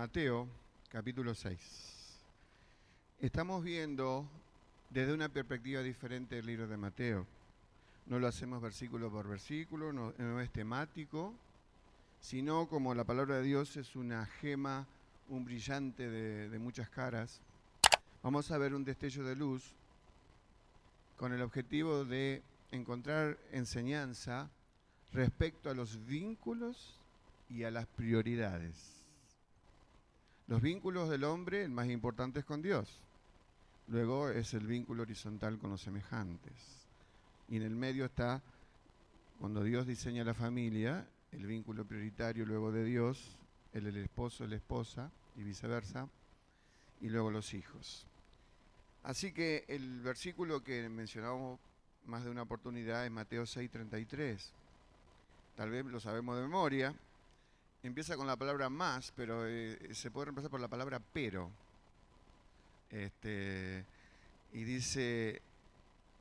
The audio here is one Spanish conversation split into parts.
Mateo, capítulo 6. Estamos viendo desde una perspectiva diferente el libro de Mateo. No lo hacemos versículo por versículo, no es temático, sino como la palabra de Dios es una gema, un brillante de muchas caras. Vamos a ver un destello de luz con el objetivo de encontrar enseñanza respecto a los vínculos y a las prioridades. Los vínculos del hombre, el más importante es con Dios. Luego es el vínculo horizontal con los semejantes. Y en el medio está, cuando Dios diseña la familia, el vínculo prioritario luego de Dios, el esposo, la esposa y viceversa, y luego los hijos. Así que el versículo que mencionamos más de una oportunidad es Mateo 6:33. Tal vez lo sabemos de memoria. Empieza con la palabra más, pero se puede reemplazar por la palabra pero. Y dice,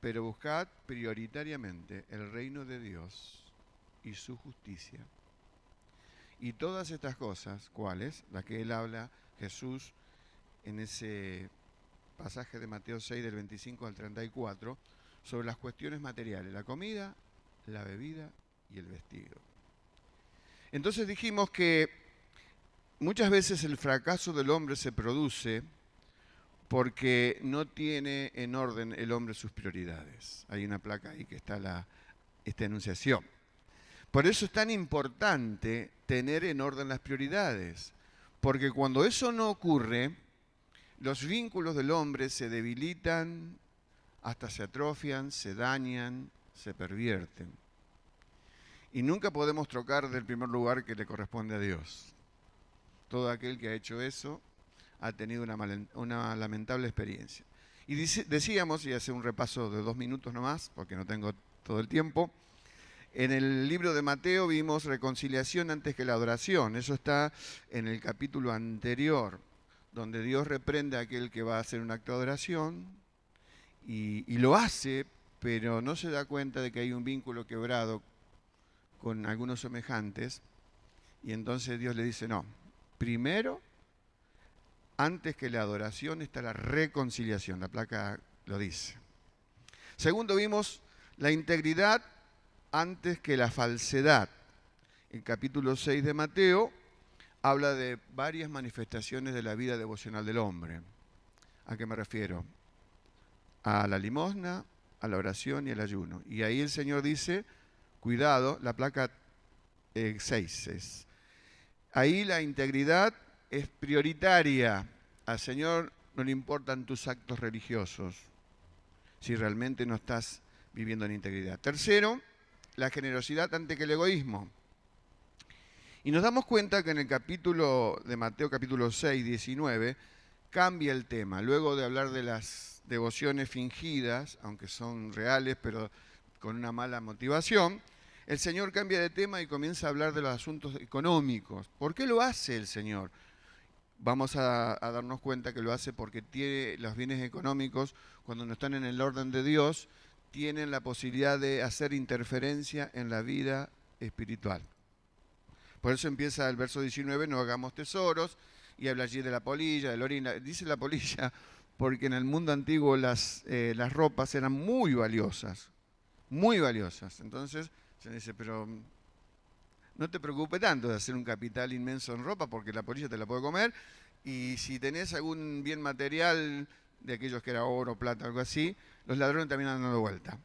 pero buscad prioritariamente el reino de Dios y su justicia. Y todas estas cosas, ¿cuáles? Las que él habla, Jesús, en ese pasaje de Mateo 6, del 25 al 34, sobre las cuestiones materiales, la comida, la bebida y el vestido. Entonces dijimos que muchas veces el fracaso del hombre se produce porque no tiene en orden el hombre sus prioridades. Hay una placa ahí que está esta enunciación. Por eso es tan importante tener en orden las prioridades, porque cuando eso no ocurre, los vínculos del hombre se debilitan, hasta se atrofian, se dañan, se pervierten. Y nunca podemos trocar del primer lugar que le corresponde a Dios. Todo aquel que ha hecho eso ha tenido una lamentable experiencia. Y decíamos, y hace un repaso de 2 minutos nomás, porque no tengo todo el tiempo, en el libro de Mateo vimos reconciliación antes que la adoración. Eso está en el capítulo anterior, donde Dios reprende a aquel que va a hacer un acto de adoración y lo hace, pero no se da cuenta de que hay un vínculo quebrado con algunos semejantes, y entonces Dios le dice, no, primero, antes que la adoración está la reconciliación, la placa lo dice. Segundo, vimos la integridad antes que la falsedad. El capítulo 6 de Mateo habla de varias manifestaciones de la vida devocional del hombre. ¿A qué me refiero? A la limosna, a la oración y al ayuno. Y ahí el Señor dice, cuidado, la placa 6 es. Ahí la integridad es prioritaria. Al Señor no le importan tus actos religiosos, si realmente no estás viviendo en integridad. Tercero, la generosidad antes que el egoísmo. Y nos damos cuenta que en el capítulo de Mateo, capítulo 6, 19, cambia el tema. Luego de hablar de las devociones fingidas, aunque son reales, pero con una mala motivación, el Señor cambia de tema y comienza a hablar de los asuntos económicos. ¿Por qué lo hace el Señor? Vamos a darnos cuenta que lo hace porque tiene los bienes económicos, cuando no están en el orden de Dios, tienen la posibilidad de hacer interferencia en la vida espiritual. Por eso empieza el verso 19, no hagamos tesoros, y habla allí de la polilla, del orín. Dice la polilla porque en el mundo antiguo las ropas eran muy valiosas, muy valiosas. Entonces se dice, pero no te preocupes tanto de hacer un capital inmenso en ropa porque la polilla te la puede comer, y si tenés algún bien material de aquellos que era oro, plata, algo así, los ladrones también andan dando vuelta.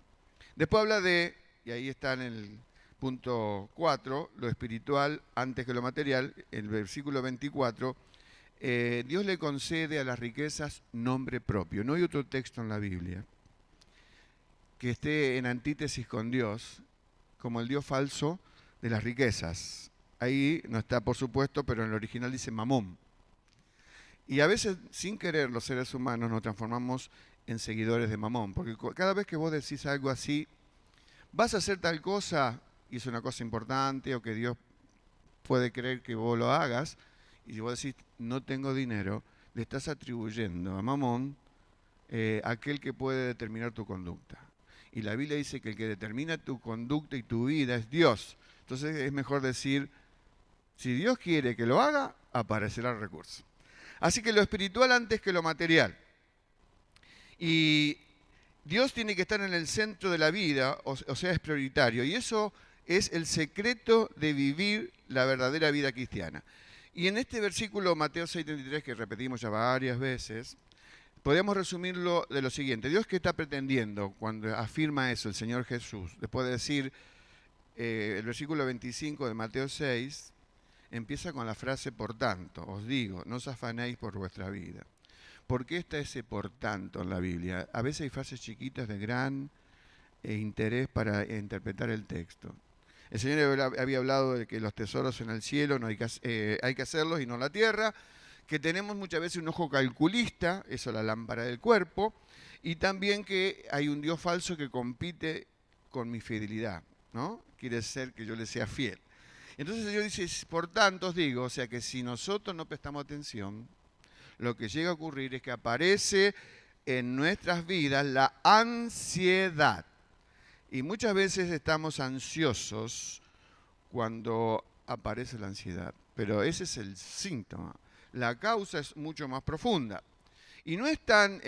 Después habla de, y ahí está en el punto 4, lo espiritual antes que lo material, el versículo 24, Dios le concede a las riquezas nombre propio. No hay otro texto en la Biblia que esté en antítesis con Dios, como el Dios falso de las riquezas. Ahí no está, por supuesto, pero en el original dice mamón. Y a veces, sin querer, los seres humanos nos transformamos en seguidores de mamón, porque cada vez que vos decís algo así, vas a hacer tal cosa, y es una cosa importante, o que Dios puede creer que vos lo hagas, y si vos decís, no tengo dinero, le estás atribuyendo a mamón aquel que puede determinar tu conducta. Y la Biblia dice que el que determina tu conducta y tu vida es Dios. Entonces es mejor decir, si Dios quiere que lo haga, aparecerá el recurso. Así que lo espiritual antes que lo material. Y Dios tiene que estar en el centro de la vida, o sea, es prioritario. Y eso es el secreto de vivir la verdadera vida cristiana. Y en este versículo, Mateo 6:33, que repetimos ya varias veces, podemos resumirlo de lo siguiente. Dios, ¿qué está pretendiendo cuando afirma eso el Señor Jesús? Después de decir, el versículo 25 de Mateo 6, empieza con la frase por tanto. Os digo, no os afanéis por vuestra vida. ¿Por qué está ese por tanto en la Biblia? A veces hay frases chiquitas de gran interés para interpretar el texto. El Señor había hablado de que los tesoros en el cielo no hay que hacerlos y no en la tierra, que tenemos muchas veces un ojo calculista, eso es la lámpara del cuerpo, y también que hay un Dios falso que compite con mi fidelidad, ¿no? Quiere ser que yo le sea fiel. Entonces el Señor dice, por tanto os digo, o sea que si nosotros no prestamos atención, lo que llega a ocurrir es que aparece en nuestras vidas la ansiedad. Y muchas veces estamos ansiosos cuando aparece la ansiedad, pero ese es el síntoma. La causa es mucho más profunda. Y no es tan,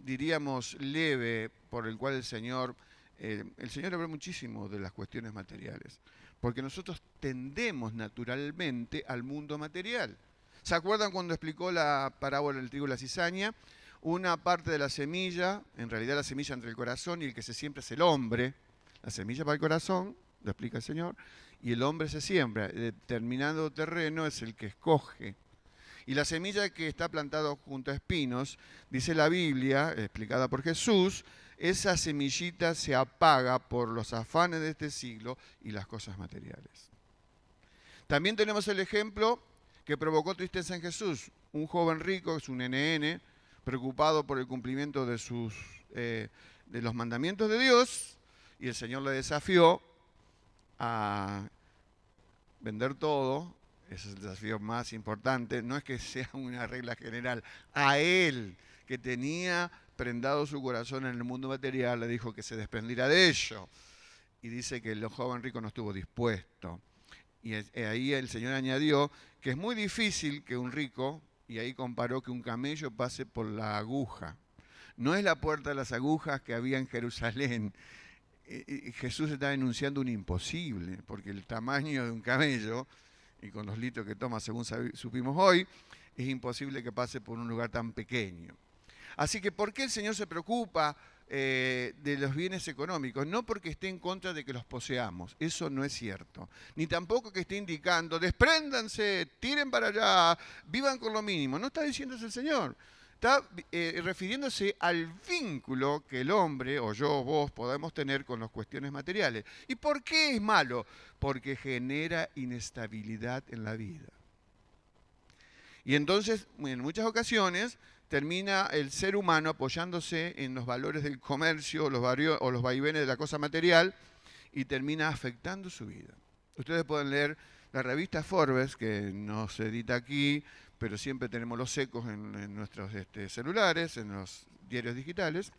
diríamos, leve por el cual el Señor habla muchísimo de las cuestiones materiales, porque nosotros tendemos naturalmente al mundo material. ¿Se acuerdan cuando explicó la parábola del trigo y la cizaña? Una parte de la semilla, en realidad la semilla entre el corazón y el que se siembra es el hombre. La semilla para el corazón, lo explica el Señor, y el hombre se siembra. Determinado terreno es el que escoge. Y la semilla que está plantada junto a espinos, dice la Biblia, explicada por Jesús, esa semillita se apaga por los afanes de este siglo y las cosas materiales. También tenemos el ejemplo que provocó tristeza en Jesús. Un joven rico, es un NN, preocupado por el cumplimiento de los mandamientos de Dios, y el Señor le desafió a vender todo. Ese es el desafío más importante, no es que sea una regla general. A él, que tenía prendado su corazón en el mundo material, le dijo que se desprendiera de ello. Y dice que el joven rico no estuvo dispuesto. Y ahí el Señor añadió que es muy difícil que un rico, y ahí comparó que un camello pase por la aguja. No es la puerta de las agujas que había en Jerusalén. Jesús está denunciando un imposible, porque el tamaño de un camello, y con los litros que toma según supimos hoy, es imposible que pase por un lugar tan pequeño. Así que, ¿por qué el Señor se preocupa de los bienes económicos? No porque esté en contra de que los poseamos, eso no es cierto. Ni tampoco que esté indicando, despréndanse, tiren para allá, vivan con lo mínimo. No está diciendo eso el Señor. Está refiriéndose al vínculo que el hombre, o yo, o vos, podemos tener con las cuestiones materiales. ¿Y por qué es malo? Porque genera inestabilidad en la vida. Y entonces, en muchas ocasiones, termina el ser humano apoyándose en los valores del comercio o los vaivenes de la cosa material y termina afectando su vida. Ustedes pueden leer la revista Forbes, que no se edita aquí, pero siempre tenemos los ecos en nuestros celulares, en los diarios digitales.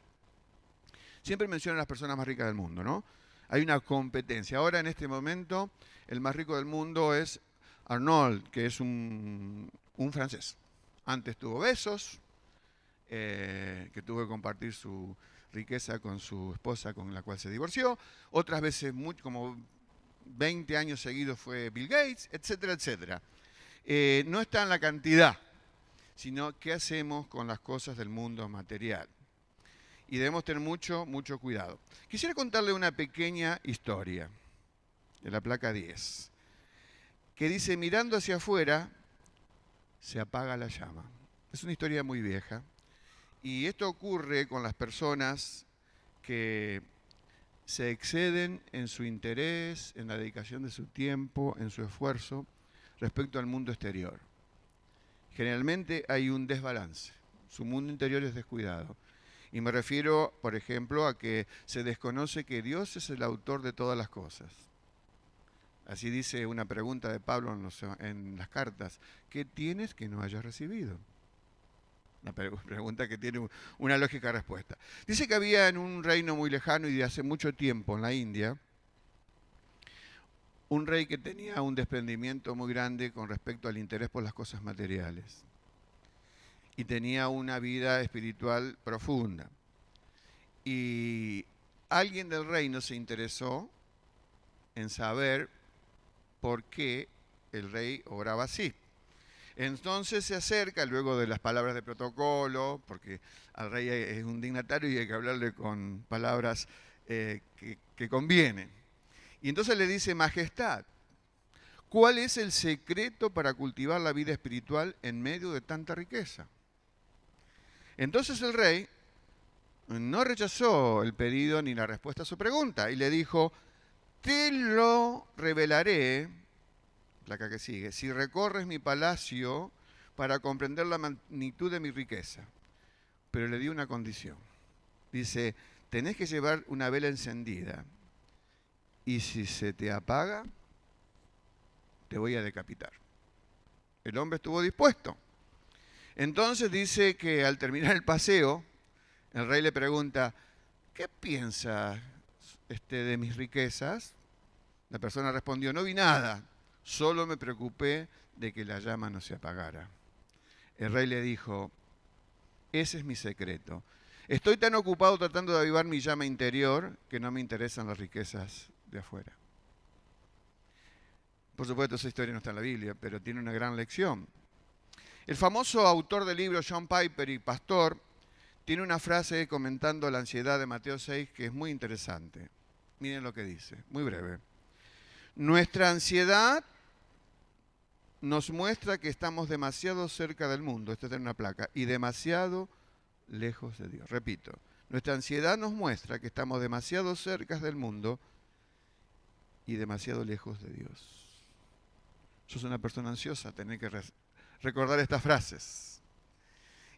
Siempre mencionan a las personas más ricas del mundo, ¿no? Hay una competencia. Ahora, en este momento, el más rico del mundo es Arnold, que es un francés. Antes tuvo Bezos, que tuvo que compartir su riqueza con su esposa, con la cual se divorció. Otras veces, como 20 años seguidos, fue Bill Gates, etcétera, etcétera. No está en la cantidad, sino qué hacemos con las cosas del mundo material. Y debemos tener mucho, mucho cuidado. Quisiera contarle una pequeña historia de la placa 10, que dice, mirando hacia afuera, se apaga la llama. Es una historia muy vieja. Y esto ocurre con las personas que se exceden en su interés, en la dedicación de su tiempo, en su esfuerzo respecto al mundo exterior. Generalmente hay un desbalance. Su mundo interior es descuidado. Y me refiero, por ejemplo, a que se desconoce que Dios es el autor de todas las cosas. Así dice una pregunta de Pablo en las cartas. ¿Qué tienes que no hayas recibido? Una pregunta que tiene una lógica respuesta. Dice que había en un reino muy lejano y de hace mucho tiempo, en la India, un rey que tenía un desprendimiento muy grande con respecto al interés por las cosas materiales y tenía una vida espiritual profunda. Y alguien del reino se interesó en saber por qué el rey obraba así. Entonces se acerca, luego de las palabras de protocolo, porque al rey es un dignatario y hay que hablarle con palabras que convienen. Y entonces le dice: Majestad, ¿cuál es el secreto para cultivar la vida espiritual en medio de tanta riqueza? Entonces el rey no rechazó el pedido ni la respuesta a su pregunta y le dijo: te lo revelaré, placa que sigue, si recorres mi palacio para comprender la magnitud de mi riqueza. Pero le dio una condición. Dice: tenés que llevar una vela encendida y si se te apaga, te voy a decapitar. El hombre estuvo dispuesto. Entonces dice que al terminar el paseo, el rey le pregunta: ¿qué piensas de mis riquezas? La persona respondió: no vi nada, solo me preocupé de que la llama no se apagara. El rey le dijo: ese es mi secreto. Estoy tan ocupado tratando de avivar mi llama interior que no me interesan las riquezas de afuera. Por supuesto, esa historia no está en la Biblia, pero tiene una gran lección. El famoso autor del libro, John Piper, y pastor, tiene una frase comentando la ansiedad de Mateo 6 que es muy interesante. Miren lo que dice, muy breve. Nuestra ansiedad nos muestra que estamos demasiado cerca del mundo, esto está en una placa, y demasiado lejos de Dios. Repito, nuestra ansiedad nos muestra que estamos demasiado cerca del mundo y demasiado lejos de Dios. Sos una persona ansiosa, tenés que recordar estas frases.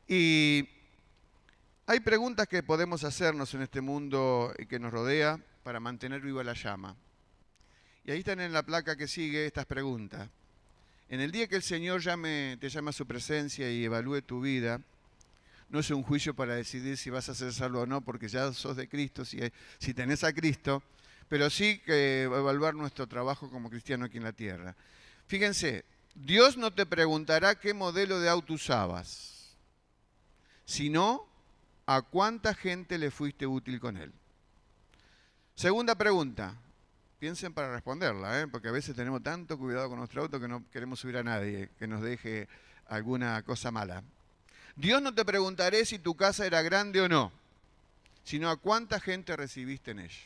Y hay preguntas que podemos hacernos en este mundo que nos rodea para mantener viva la llama. Y ahí están en la placa que sigue estas preguntas. En el día que el Señor te llame a su presencia y evalúe tu vida, no es un juicio para decidir si vas a ser salvo o no, porque ya sos de Cristo, si tenés a Cristo, pero sí que evaluar nuestro trabajo como cristiano aquí en la tierra. Fíjense, Dios no te preguntará qué modelo de auto usabas, sino a cuánta gente le fuiste útil con él. Segunda pregunta, piensen para responderla, porque a veces tenemos tanto cuidado con nuestro auto que no queremos subir a nadie que nos deje alguna cosa mala. Dios no te preguntará si tu casa era grande o no, sino a cuánta gente recibiste en ella.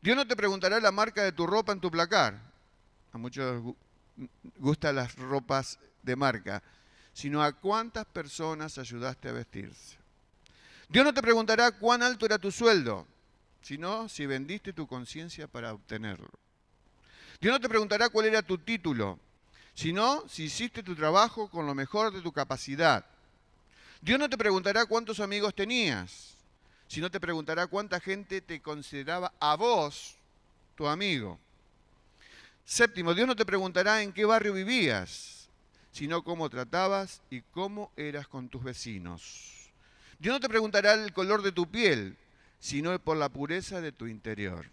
Dios no te preguntará la marca de tu ropa en tu placar. A muchos gustan las ropas de marca, sino a cuántas personas ayudaste a vestirse. Dios no te preguntará cuán alto era tu sueldo, sino si vendiste tu conciencia para obtenerlo. Dios no te preguntará cuál era tu título, sino si hiciste tu trabajo con lo mejor de tu capacidad. Dios no te preguntará cuántos amigos tenías, sino te preguntará cuánta gente te consideraba a vos tu amigo. Séptimo, Dios no te preguntará en qué barrio vivías, sino cómo tratabas y cómo eras con tus vecinos. Dios no te preguntará el color de tu piel, sino por la pureza de tu interior.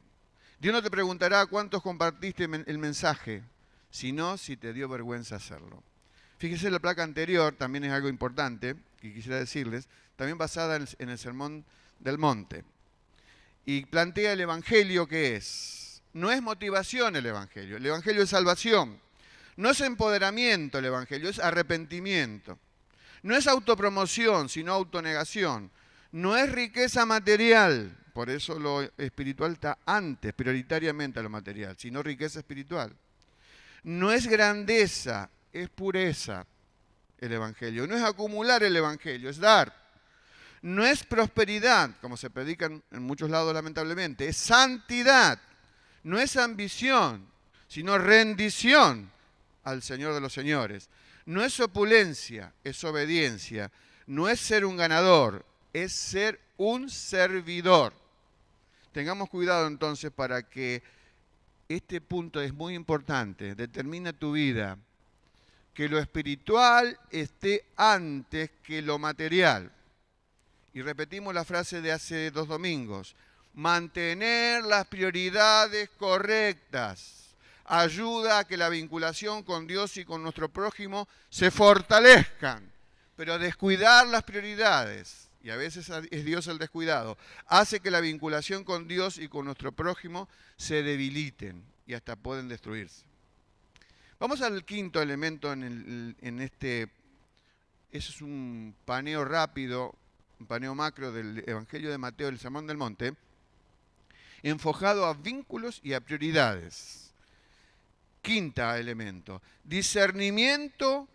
Dios no te preguntará cuántos compartiste el mensaje, sino si te dio vergüenza hacerlo. Fíjese, la placa anterior también es algo importante que quisiera decirles, también basada en el Sermón del Monte. Y plantea el Evangelio que es. No es motivación el Evangelio es salvación. No es empoderamiento el Evangelio, es arrepentimiento. No es autopromoción, sino autonegación. No es riqueza material, por eso lo espiritual está antes, prioritariamente a lo material, sino riqueza espiritual. No es grandeza, es pureza el Evangelio. No es acumular el Evangelio, es dar. No es prosperidad, como se predica en muchos lados lamentablemente, es santidad. No es ambición, sino rendición al Señor de los señores. No es opulencia, es obediencia. No es ser un ganador, es ser un servidor. Tengamos cuidado entonces para que este punto es muy importante, determina tu vida, que lo espiritual esté antes que lo material. Y repetimos la frase de hace 2 domingos, mantener las prioridades correctas. ayuda a que la vinculación con Dios y con nuestro prójimo se fortalezcan. Pero descuidar las prioridades, y a veces es Dios el descuidado, hace que la vinculación con Dios y con nuestro prójimo se debiliten y hasta pueden destruirse. Vamos al quinto elemento en este. Eso es un paneo rápido, un paneo macro del Evangelio de Mateo, el Sermón del Monte, enfocado a vínculos y a prioridades. Quinta elemento, discernimiento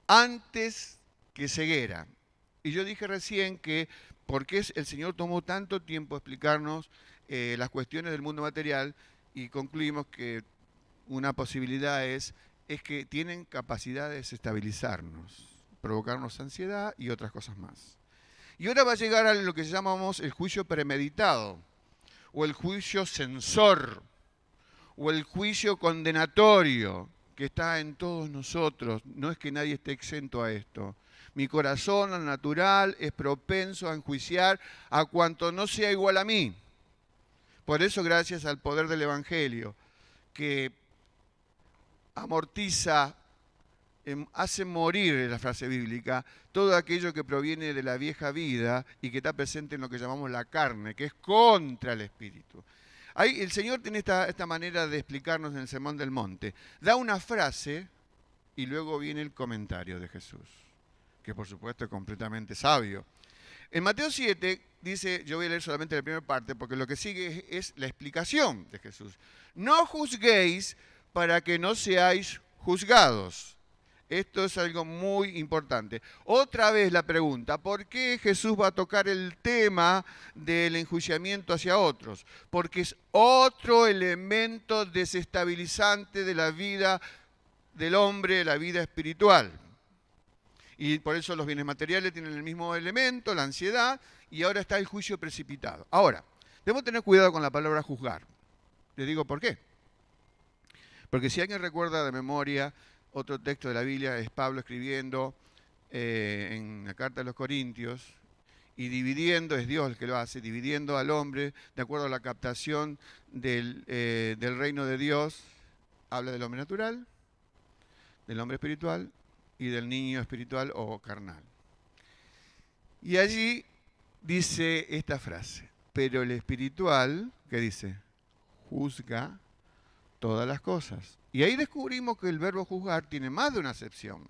antes que ceguera. Y yo dije recién que por qué el Señor tomó tanto tiempo explicarnos las cuestiones del mundo material, y concluimos que una posibilidad es que tienen capacidad de desestabilizarnos, provocarnos ansiedad y otras cosas más. Y ahora va a llegar a lo que llamamos el juicio premeditado, o el juicio censor, o el juicio condenatorio, que está en todos nosotros. No es que nadie esté exento a esto. Mi corazón, al natural, es propenso a enjuiciar a cuanto no sea igual a mí. Por eso, gracias al poder del Evangelio, que amortiza, hace morir, en la frase bíblica, todo aquello que proviene de la vieja vida y que está presente en lo que llamamos la carne, que es contra el espíritu. Ahí el Señor tiene esta manera de explicarnos en el Sermón del Monte. Da una frase y luego viene el comentario de Jesús, que por supuesto es completamente sabio. En Mateo 7 dice, yo voy a leer solamente la primera parte, porque lo que sigue es la explicación de Jesús. No juzguéis para que no seáis juzgados. Esto es algo muy importante. Otra vez la pregunta, ¿por qué Jesús va a tocar el tema del enjuiciamiento hacia otros? Porque es otro elemento desestabilizante de la vida del hombre, la vida espiritual. Y por eso los bienes materiales tienen el mismo elemento, la ansiedad, y ahora está el juicio precipitado. Ahora, debemos tener cuidado con la palabra juzgar. Les digo por qué. Porque si alguien recuerda de memoria, otro texto de la Biblia es Pablo escribiendo en la carta de los Corintios, y dividiendo, es Dios el que lo hace, dividiendo al hombre de acuerdo a la captación del reino de Dios. Habla del hombre natural, del hombre espiritual y del niño espiritual o carnal. Y allí dice esta frase, pero el espiritual, ¿qué dice? Juzga todas las cosas. Y ahí descubrimos que el verbo juzgar tiene más de una acepción.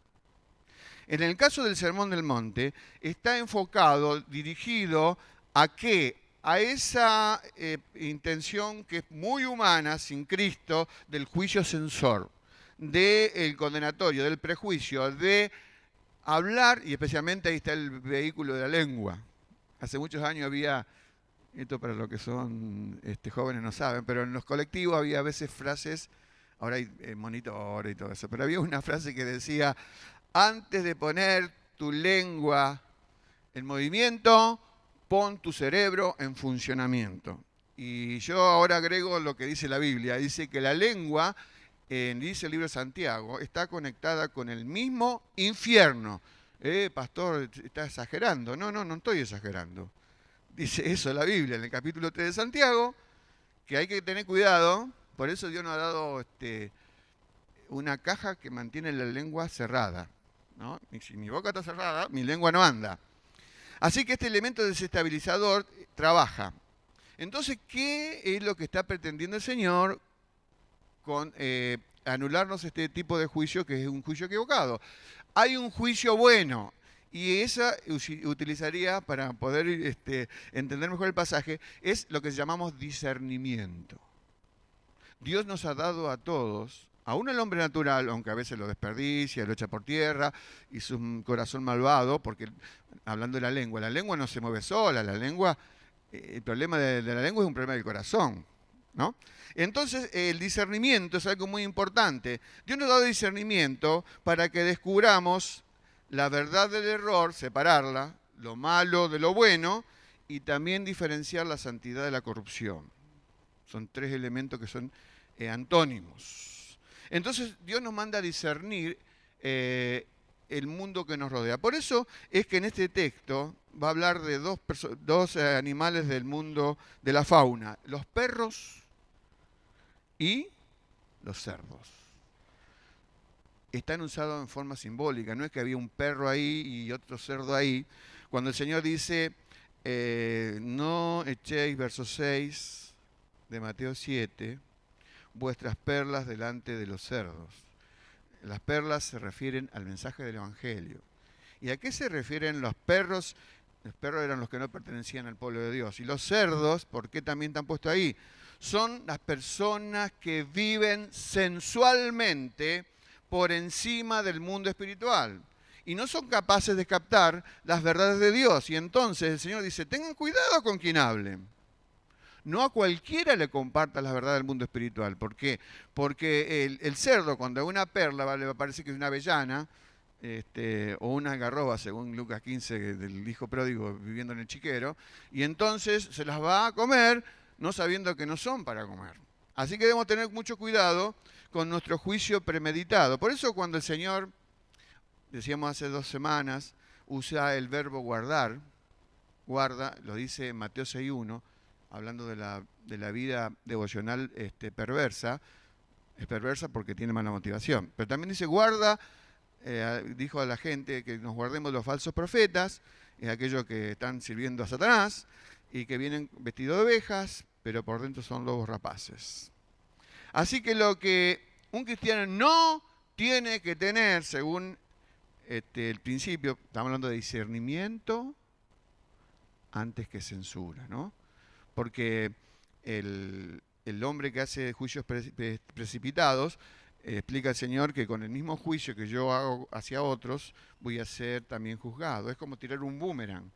En el caso del Sermón del Monte, está enfocado, dirigido ¿a qué? A esa intención que es muy humana, sin Cristo, del juicio censor, del condenatorio, del prejuicio, de hablar, y especialmente ahí está el vehículo de la lengua. Hace muchos años había, esto para los que son jóvenes no saben, pero en los colectivos había a veces frases, ahora hay monitor y todo eso, pero había una frase que decía, antes de poner tu lengua en movimiento, pon tu cerebro en funcionamiento. Y yo ahora agrego lo que dice la Biblia, dice que la lengua, dice el libro de Santiago, está conectada con el mismo infierno. Pastor, está exagerando. No estoy exagerando. Dice eso la Biblia en el capítulo 3 de Santiago, que hay que tener cuidado. Por eso Dios nos ha dado una caja que mantiene la lengua cerrada, ¿no? Y si mi boca está cerrada, mi lengua no anda. Así que este elemento desestabilizador trabaja. Entonces, ¿qué es lo que está pretendiendo el Señor con anularnos este tipo de juicio, que es un juicio equivocado? Hay un juicio bueno, y esa utilizaría, para poder entender mejor el pasaje, es lo que llamamos discernimiento. Dios nos ha dado a todos, aún el hombre natural, aunque a veces lo desperdicia, lo echa por tierra, y su corazón malvado, porque hablando de la lengua no se mueve sola, la lengua, el problema de la lengua es un problema del corazón, ¿no? Entonces, el discernimiento es algo muy importante. Dios nos ha dado discernimiento para que descubramos la verdad del error, separarla, lo malo de lo bueno, y también diferenciar la santidad de la corrupción. Son tres elementos que son antónimos. Entonces, Dios nos manda a discernir el mundo que nos rodea. Por eso es que en este texto va a hablar de dos animales del mundo de la fauna, los perros y los cerdos. Están usados en forma simbólica, no es que había un perro ahí y otro cerdo ahí. Cuando el Señor dice, no echéis, verso 6 de Mateo 7, vuestras perlas delante de los cerdos. Las perlas se refieren al mensaje del Evangelio. ¿Y a qué se refieren los perros? Los perros eran los que no pertenecían al pueblo de Dios. Y los cerdos, ¿por qué también están puestos ahí? Son las personas que viven sensualmente por encima del mundo espiritual. Y no son capaces de captar las verdades de Dios. Y entonces el Señor dice, tengan cuidado con quien hablen. No a cualquiera le comparta la verdad del mundo espiritual. ¿Por qué? Porque el cerdo, cuando a una perla le parece que es una avellana, o una algarroba, según Lucas 15, del hijo pródigo viviendo en el chiquero, y entonces se las va a comer, no sabiendo que no son para comer. Así que debemos tener mucho cuidado con nuestro juicio premeditado. Por eso cuando el Señor, decíamos hace 2 semanas, usa el verbo guardar, guarda, lo dice en Mateo 6.1, hablando de la vida devocional perversa, es perversa porque tiene mala motivación. Pero también dice guarda, dijo a la gente que nos guardemos los falsos profetas, aquellos que están sirviendo a Satanás y que vienen vestidos de ovejas, pero por dentro son lobos rapaces. Así que lo que un cristiano no tiene que tener, según el principio, estamos hablando de discernimiento antes que censura, ¿no? Porque el hombre que hace juicios precipitados, explica el Señor que con el mismo juicio que yo hago hacia otros, voy a ser también juzgado. Es como tirar un boomerang.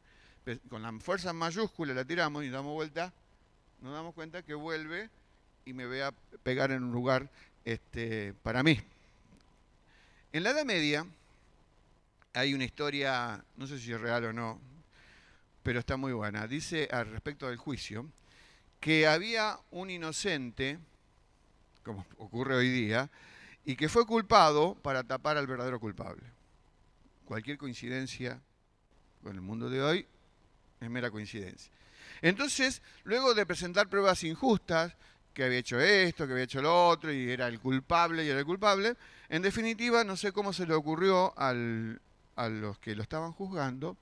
Con la fuerza mayúscula la tiramos y damos vuelta, nos damos cuenta que vuelve y me voy a pegar en un lugar para mí. En la Edad Media hay una historia, no sé si es real o no, pero está muy buena. Dice al respecto del juicio que había un inocente, como ocurre hoy día, y que fue culpado para tapar al verdadero culpable. Cualquier coincidencia con el mundo de hoy es mera coincidencia. Entonces, luego de presentar pruebas injustas, que había hecho esto, que había hecho lo otro, y era el culpable, y era el culpable, en definitiva, no sé cómo se le ocurrió a los que lo estaban juzgando,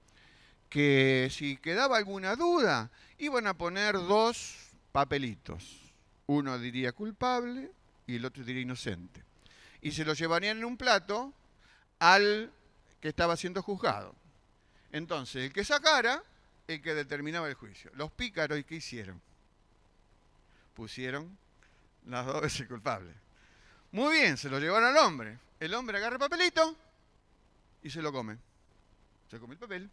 que si quedaba alguna duda, iban a poner 2 papelitos. Uno diría culpable y el otro diría inocente. Y se lo llevarían en un plato al que estaba siendo juzgado. Entonces, el que sacara, el que determinaba el juicio. Los pícaros, ¿y qué hicieron? Pusieron las 2 veces culpables. Muy bien, se lo llevaron al hombre. El hombre agarra el papelito y se lo come. Se come el papel.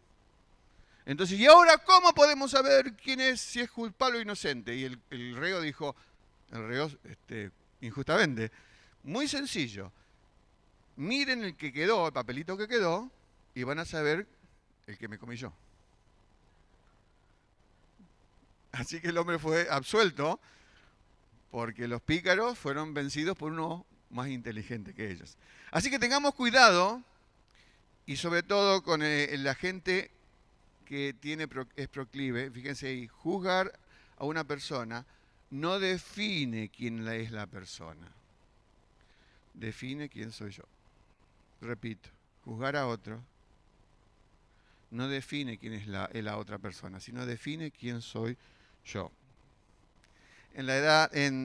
Entonces, ¿y ahora cómo podemos saber quién es, si es culpable o inocente? Y el reo dijo, injustamente, muy sencillo, miren el que quedó, el papelito que quedó, y van a saber el que me comí yo. Así que el hombre fue absuelto, porque los pícaros fueron vencidos por uno más inteligente que ellos. Así que tengamos cuidado, y sobre todo con la gente que es proclive, fíjense ahí, juzgar a una persona no define quién es la persona, define quién soy yo. Repito, juzgar a otro no define quién es la otra persona, sino define quién soy yo.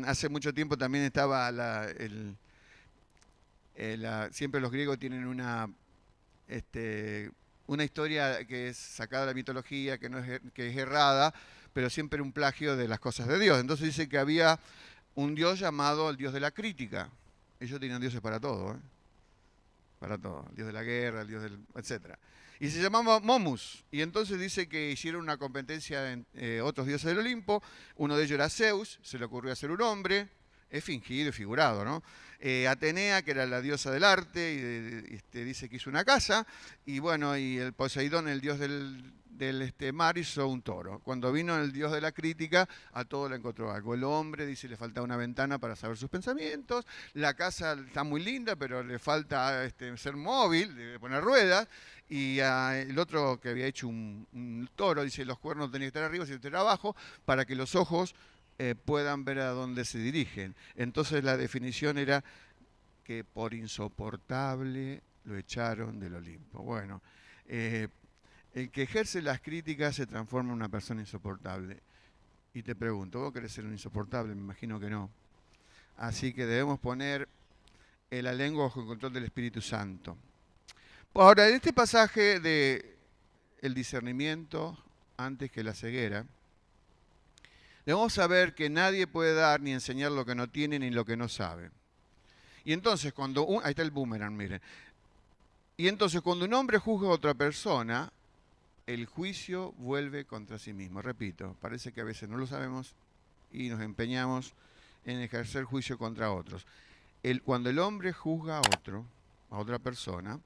Hace mucho tiempo también estaba siempre los griegos tienen una historia que es sacada de la mitología, que es errada, pero siempre un plagio de las cosas de Dios. Entonces dice que había un dios llamado el dios de la crítica. Ellos tenían dioses para todo, para todo. El dios de la guerra, el dios etc. Y se llamaba Momus. Y entonces dice que hicieron una competencia en otros dioses del Olimpo. Uno de ellos era Zeus, se le ocurrió hacer un hombre. Es fingido y figurado, ¿no? Atenea, que era la diosa del arte, y dice que hizo una casa, y bueno, y el Poseidón, el dios del mar, hizo un toro. Cuando vino el dios de la crítica, a todo le encontró algo. El hombre, dice, le faltaba una ventana para saber sus pensamientos, la casa está muy linda, pero le falta ser móvil, de poner ruedas, y el otro que había hecho un toro, dice, los cuernos tenían que estar arriba y estar abajo, para que los ojos puedan ver a dónde se dirigen. Entonces la definición era que por insoportable lo echaron del Olimpo. Bueno, el que ejerce las críticas se transforma en una persona insoportable. Y te pregunto, ¿vos querés ser un insoportable? Me imagino que no. Así que debemos poner la lengua bajo el control del Espíritu Santo. Ahora, en este pasaje de el discernimiento antes que la ceguera, debemos saber que nadie puede dar ni enseñar lo que no tiene ni lo que no sabe. Y entonces ahí está el boomerang, miren. Y entonces cuando un hombre juzga a otra persona, el juicio vuelve contra sí mismo. Repito, parece que a veces no lo sabemos y nos empeñamos en ejercer juicio contra otros. Cuando el hombre juzga a otra persona,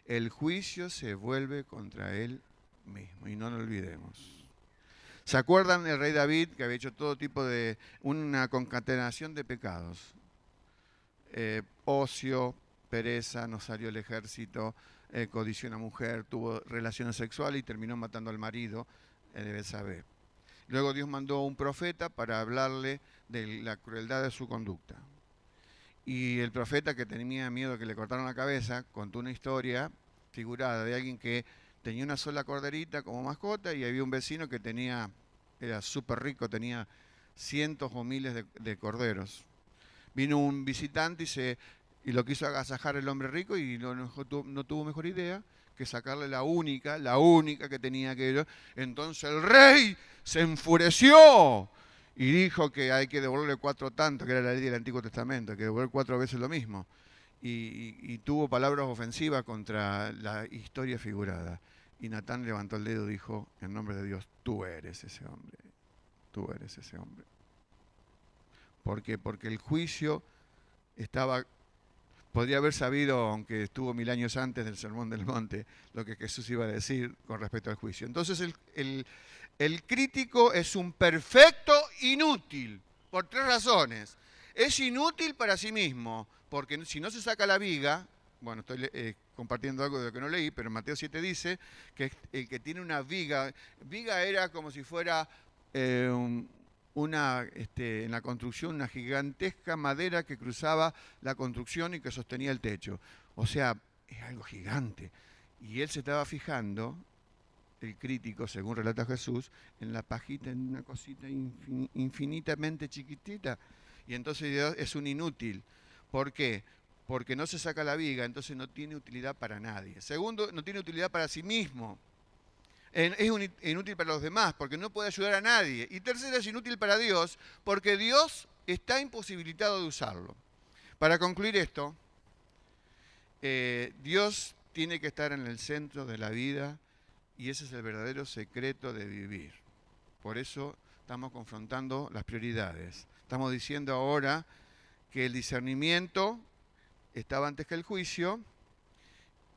el juicio se vuelve contra él mismo. Y no lo olvidemos. ¿Se acuerdan del rey David que había hecho todo tipo de una concatenación de pecados? Ocio, pereza, no salió al ejército, codició a una mujer, tuvo relaciones sexuales y terminó matando al marido de Betsabé. Luego Dios mandó a un profeta para hablarle de la crueldad de su conducta. Y el profeta, que tenía miedo de que le cortaran la cabeza, contó una historia figurada de alguien que tenía una sola corderita como mascota y había un vecino que era súper rico, tenía cientos o miles de corderos. Vino un visitante y lo quiso agasajar el hombre rico y no tuvo mejor idea que sacarle la única que tenía aquello. Entonces el rey se enfureció y dijo que hay que devolverle 4 tantos, que era la ley del Antiguo Testamento, hay que devolver 4 veces lo mismo. Y tuvo palabras ofensivas contra la historia figurada. Y Natán levantó el dedo y dijo, en nombre de Dios, tú eres ese hombre. Tú eres ese hombre. ¿Por qué? Porque el juicio podría haber sabido, aunque estuvo 1000 años antes del Sermón del Monte, lo que Jesús iba a decir con respecto al juicio. Entonces el crítico es un perfecto inútil, por 3 razones. Es inútil para sí mismo, porque si no se saca la viga, bueno, estoy compartiendo algo de lo que no leí, pero en Mateo 7 dice que el que tiene una viga era como si fuera en la construcción, una gigantesca madera que cruzaba la construcción y que sostenía el techo. O sea, es algo gigante. Y él se estaba fijando, el crítico, según relata Jesús, en la pajita, en una cosita infinitamente chiquitita. Y entonces Dios es un inútil. ¿Por qué? Porque no se saca la viga, entonces no tiene utilidad para nadie. Segundo, no tiene utilidad para sí mismo. Es inútil para los demás, porque no puede ayudar a nadie. Y tercero, es inútil para Dios, porque Dios está imposibilitado de usarlo. Para concluir esto, Dios tiene que estar en el centro de la vida y ese es el verdadero secreto de vivir. Por eso estamos confrontando las prioridades. Estamos diciendo ahora que el discernimiento estaba antes que el juicio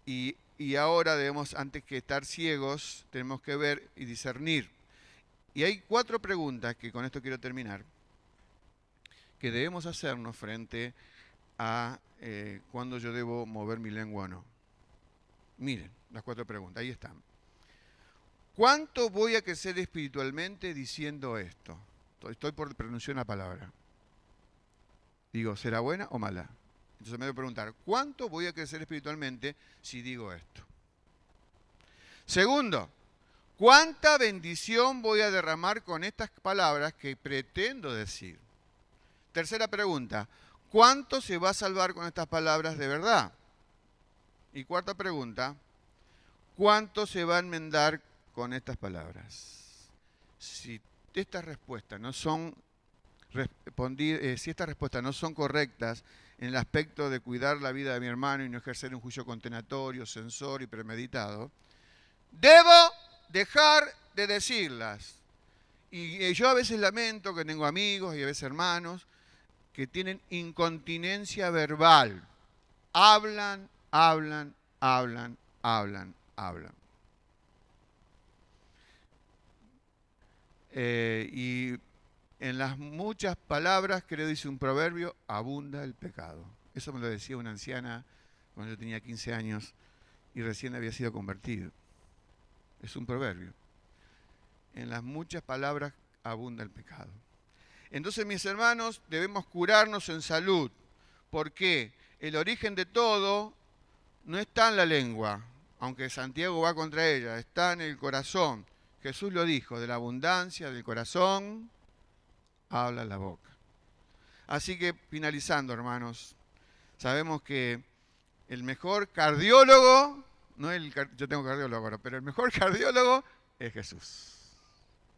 y ahora debemos, antes que estar ciegos, tenemos que ver y discernir. Y hay 4 preguntas, que con esto quiero terminar, que debemos hacernos frente a cuándo yo debo mover mi lengua o no. Miren, las 4 preguntas, ahí están. ¿Cuánto voy a crecer espiritualmente diciendo esto? Estoy por pronunciar una palabra. Digo, ¿será buena o mala? Entonces me voy a preguntar, ¿cuánto voy a crecer espiritualmente si digo esto? Segundo, ¿cuánta bendición voy a derramar con estas palabras que pretendo decir? Tercera pregunta, ¿cuánto se va a salvar con estas palabras de verdad? Y cuarta pregunta, ¿cuánto se va a enmendar con estas palabras? Si estas respuestas no son si estas respuestas no son correctas en el aspecto de cuidar la vida de mi hermano y no ejercer un juicio condenatorio, censor y premeditado, debo dejar de decirlas. Y yo a veces lamento que tengo amigos y a veces hermanos que tienen incontinencia verbal. Hablan, hablan, hablan, hablan, hablan. Y en las muchas palabras, creo dice un proverbio, abunda el pecado. Eso me lo decía una anciana cuando yo tenía 15 años y recién había sido convertido. Es un proverbio. En las muchas palabras abunda el pecado. Entonces, mis hermanos, debemos curarnos en salud. ¿Por qué? El origen de todo no está en la lengua, aunque Santiago va contra ella, está en el corazón. Jesús lo dijo, de la abundancia del corazón habla la boca. Así que, finalizando, hermanos, sabemos que el mejor cardiólogo, yo tengo cardiólogo ahora, pero el mejor cardiólogo es Jesús.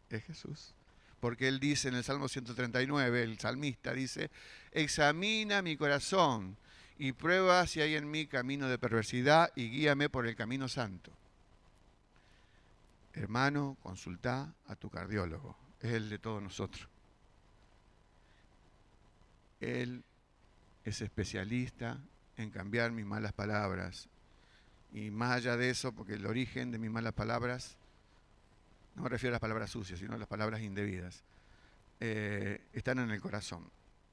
Es Jesús. Porque Él dice en el Salmo 139, el salmista dice, examina mi corazón y prueba si hay en mí camino de perversidad y guíame por el camino santo. Hermano, consultá a tu cardiólogo, es el de todos nosotros. Él es especialista en cambiar mis malas palabras. Y más allá de eso, porque el origen de mis malas palabras, no me refiero a las palabras sucias, sino a las palabras indebidas, están en el corazón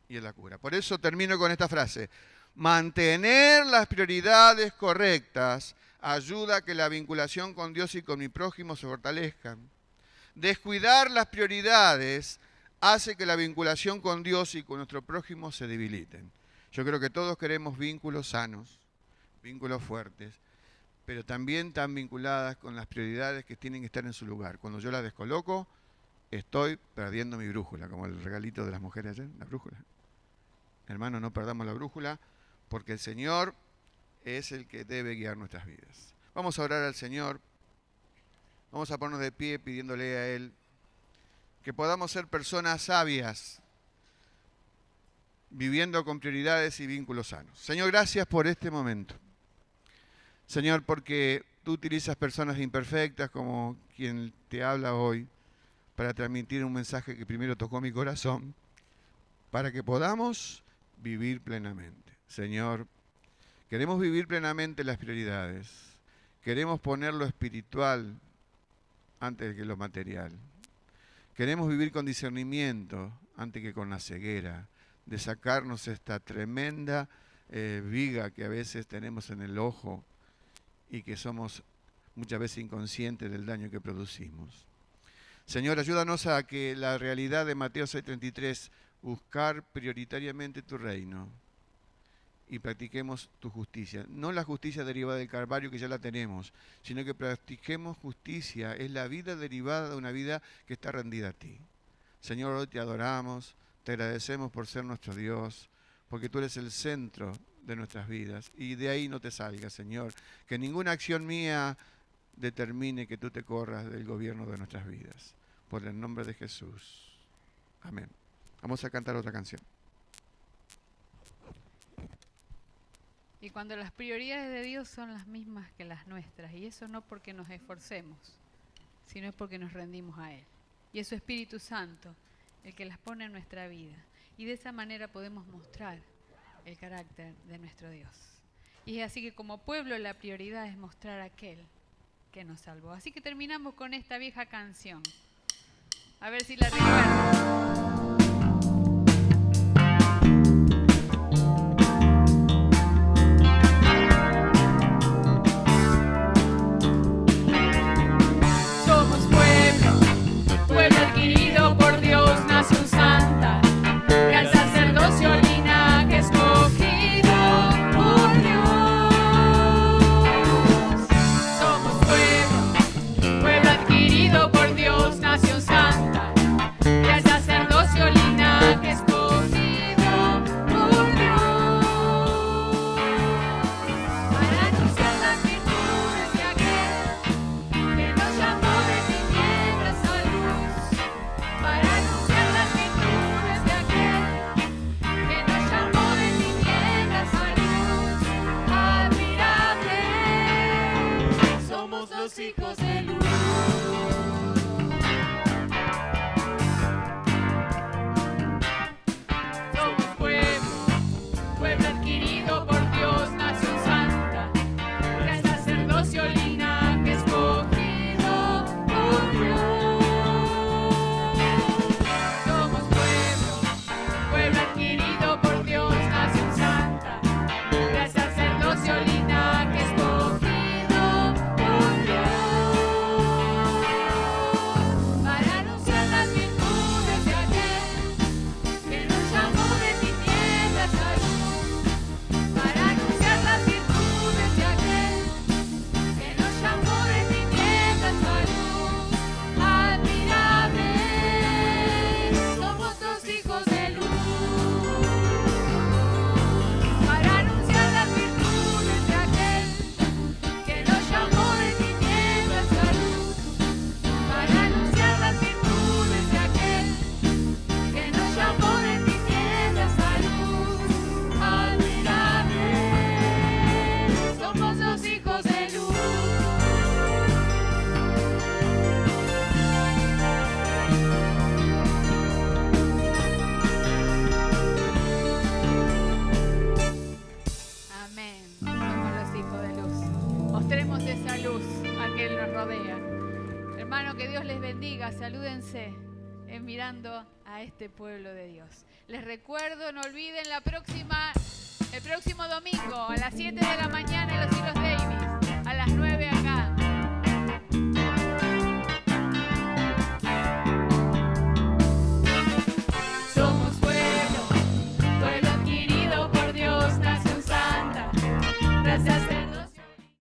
y en la cura. Por eso termino con esta frase. Mantener las prioridades correctas ayuda a que la vinculación con Dios y con mi prójimo se fortalezcan. Descuidar las prioridades hace que la vinculación con Dios y con nuestro prójimo se debiliten. Yo creo que todos queremos vínculos sanos, vínculos fuertes, pero también tan vinculadas con las prioridades que tienen que estar en su lugar. Cuando yo las descoloco, estoy perdiendo mi brújula, como el regalito de las mujeres ayer, la brújula. Hermano, no perdamos la brújula, porque el Señor es el que debe guiar nuestras vidas. Vamos a orar al Señor, vamos a ponernos de pie pidiéndole a Él que podamos ser personas sabias, viviendo con prioridades y vínculos sanos. Señor, gracias por este momento. Señor, porque tú utilizas personas imperfectas como quien te habla hoy para transmitir un mensaje que primero tocó mi corazón, para que podamos vivir plenamente. Señor, queremos vivir plenamente las prioridades. Queremos poner lo espiritual antes que lo material. Queremos vivir con discernimiento antes que con la ceguera, de sacarnos esta tremenda viga que a veces tenemos en el ojo y que somos muchas veces inconscientes del daño que producimos. Señor, ayúdanos a que la realidad de Mateo 6:33, buscar prioritariamente tu reino y practiquemos tu justicia. No la justicia derivada del Calvario, que ya la tenemos, sino que practiquemos justicia. Es la vida derivada de una vida que está rendida a ti. Señor, hoy te adoramos, te agradecemos por ser nuestro Dios, porque tú eres el centro de nuestras vidas. Y de ahí no te salgas, Señor. Que ninguna acción mía determine que tú te corras del gobierno de nuestras vidas. Por el nombre de Jesús. Amén. Vamos a cantar otra canción. Y cuando las prioridades de Dios son las mismas que las nuestras, y eso no porque nos esforcemos, sino es porque nos rendimos a Él. Y es su Espíritu Santo el que las pone en nuestra vida. Y de esa manera podemos mostrar el carácter de nuestro Dios. Y es así que como pueblo la prioridad es mostrar a aquel que nos salvó. Así que terminamos con esta vieja canción. A ver si la recuerdan. Hijos de luz. Somos pueblo adquirido por Dios, nación santa, real sacerdocio, linaje escogido por Dios. Somos pueblo adquirido por Dios, nación santa, real sacerdocio, linaje escogido por Dios. nos rodean. Hermano, que Dios les bendiga. Salúdense mirando a este pueblo de Dios. Les recuerdo, no olviden el próximo domingo a las 7 de la mañana en los Hilos Davis.